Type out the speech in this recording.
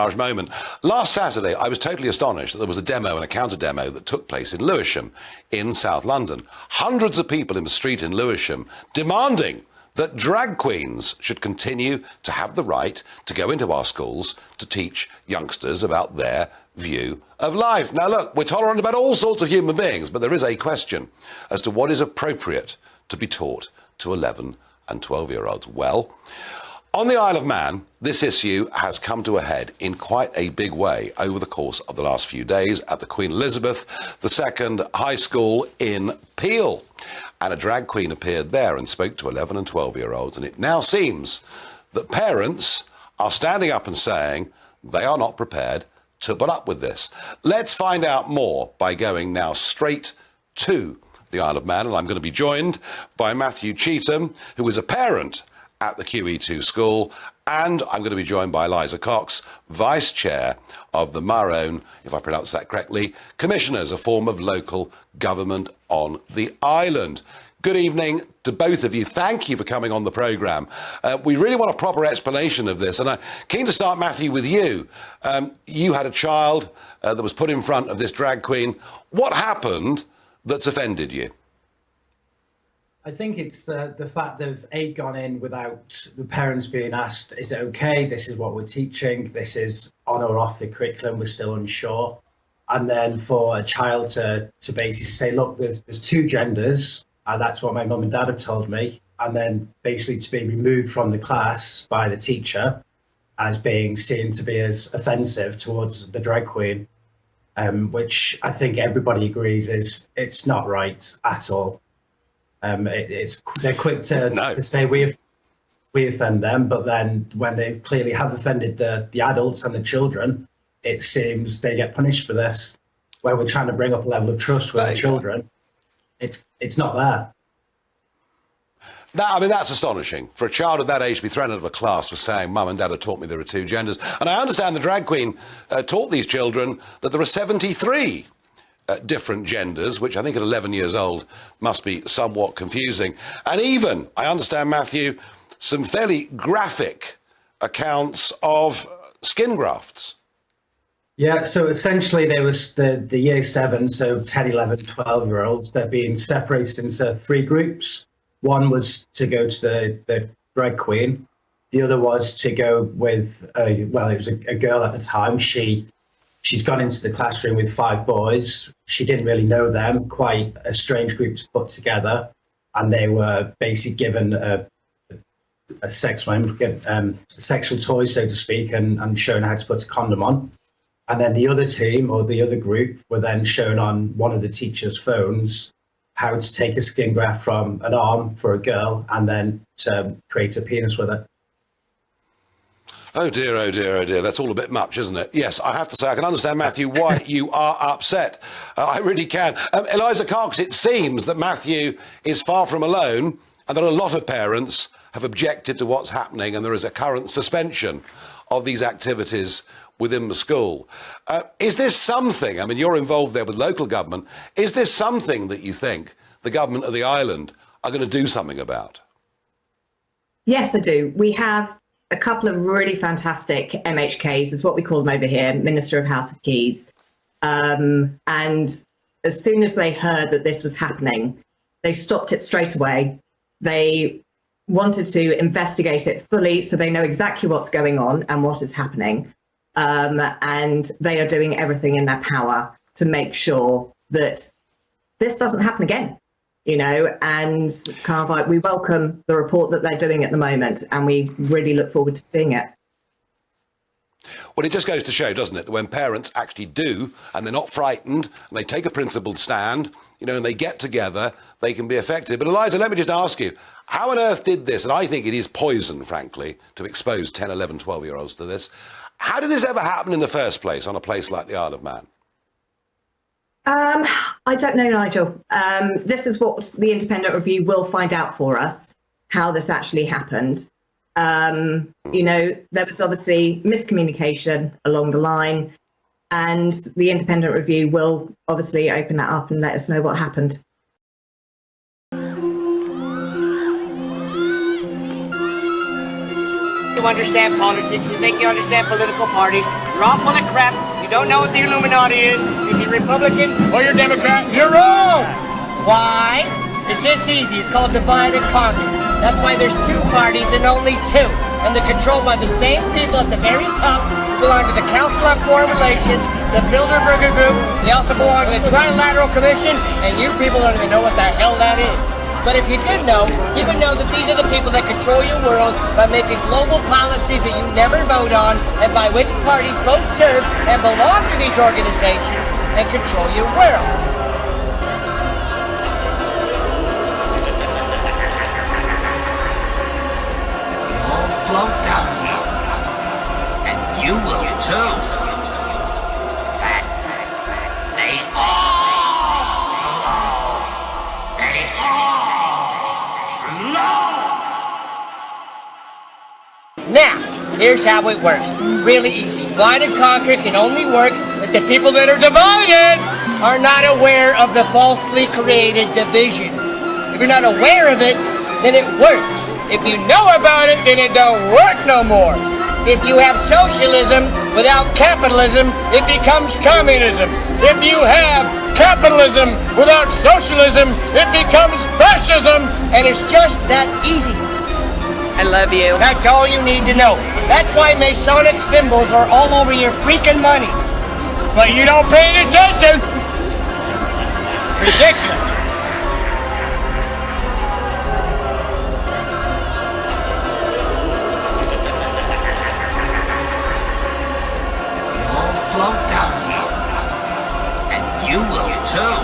Mirage moment. Last Saturday, I was totally astonished that there was a demo and a counter-demo that took place in Lewisham in South London. Hundreds of people in the street in Lewisham demanding that drag queens should continue to have the right to go into our schools to teach youngsters about their view of life. Now, look, we're tolerant about all sorts of human beings, but there is a question as to what is appropriate to be taught to 11 and 12-year-olds. Well, on the Isle of Man, this issue has come to a head in quite a big way over the course of the last few days at the Queen Elizabeth II High School in Peel. And a drag queen appeared there and spoke to 11 and 12-year-olds. And it now seems that parents are standing up and saying they are not prepared to put up with this. Let's find out more by going now straight to the Isle of Man. And I'm going to be joined by Matthew Cheetham, who is a parent at the QE2 school, and I'm going to be joined by Eliza Cox, Vice Chair of the Maroon, if I pronounce that correctly, Commissioners, a form of local government on the island. Good evening to both of you. Thank you for coming on the programme. We really want a proper explanation of this, and I'm keen to start, Matthew, with you. You had a child that was put in front of this drag queen. What happened that's offended you? I think it's the fact that they've gone in without the parents being asked, is it okay? This is what we're teaching. This is on or off the curriculum. We're still unsure. And then for a child to basically say, look, there's two genders. And that's what my mum and dad have told me. And then basically to be removed from the class by the teacher as being seen to be as offensive towards the drag queen, which I think everybody agrees it's not right at all. They're quick to say we offend them, but then when they clearly have offended the adults and the children, it seems they get punished for this. Where we're trying to bring up a level of trust with the children, it's not there. I mean, that's astonishing. For a child of that age to be thrown out of a class for saying, Mum and Dad have taught me there are two genders. And I understand the drag queen taught these children that there are 73 different genders, which I think at 11 years old must be somewhat confusing. And even, I understand, Matthew, some fairly graphic accounts of skin grafts. Yeah, so essentially there was the year 7, so 10, 11, 12-year-olds, they're being separated into 3 groups. One was to go to the drag queen. The other was to go with, it was a girl at the time. She's gone into the classroom with 5 boys. She didn't really know them, quite a strange group to put together. And they were basically given a sexual toy, so to speak, and shown how to put a condom on. And then the other team or the other group were then shown on one of the teacher's phones how to take a skin graft from an arm for a girl and then to create a penis with it. Oh dear, oh dear, oh dear. That's all a bit much, isn't it? Yes, I have to say, I can understand, Matthew, why you are upset. I really can. Eliza Cox, it seems that Matthew is far from alone and that a lot of parents have objected to what's happening and there is a current suspension of these activities within the school. Is this something, I mean, you're involved there with local government, is this something that you think the government of the island are going to do something about? Yes, I do. We have a couple of really fantastic MHKs, is what we call them over here, Minister of House of Keys. And as soon as they heard that this was happening, they stopped it straight away. They wanted to investigate it fully so they know exactly what's going on and what is happening. And they are doing everything in their power to make sure that this doesn't happen again. You know, and kind of like we welcome the report that they're doing at the moment, and we really look forward to seeing it. Well, it just goes to show, doesn't it, that when parents actually do, and they're not frightened, and they take a principled stand, you know, and they get together, they can be effective. But Eliza, let me just ask you, how on earth did this, and I think it is poison, frankly, to expose 10, 11, 12-year-olds to this. How did this ever happen in the first place on a place like the Isle of Man? I don't know, Nigel. This is what the independent review will find out for us, how this actually happened. You know, there was obviously miscommunication along the line, and the independent review will obviously open that up and let us know what happened. to understand politics. You think you understand political parties. You're all full of crap. You don't know what the Illuminati is. If you're Republican or you're Democrat, you're wrong. Why? It's this easy. It's called divide and conquer. That's why there's two parties and only two. And they're controlled by the same people at the very top who belong to the Council on Foreign Relations, the Bilderberger Group. They also belong to the Trilateral Commission, and you people don't even know what the hell that is. But if you did know, you would know that these are the people that control your world by making global policies that you never vote on, and by which parties both serve and belong to these organizations and control your world. Float down here, and you will too. That they all float. They all float. Now, here's how it works. Really easy. Divide and conquer can only work if the people that are divided are not aware of the falsely created division. If you're not aware of it, then it works. If you know about it, then it don't work no more. If you have socialism without capitalism, it becomes communism. If you have capitalism without socialism, it becomes fascism. And it's just that easy. I love you. That's all you need to know. That's why Masonic symbols are all over your freaking money. But you don't pay any attention. Ridiculous. Float down here, and you will too.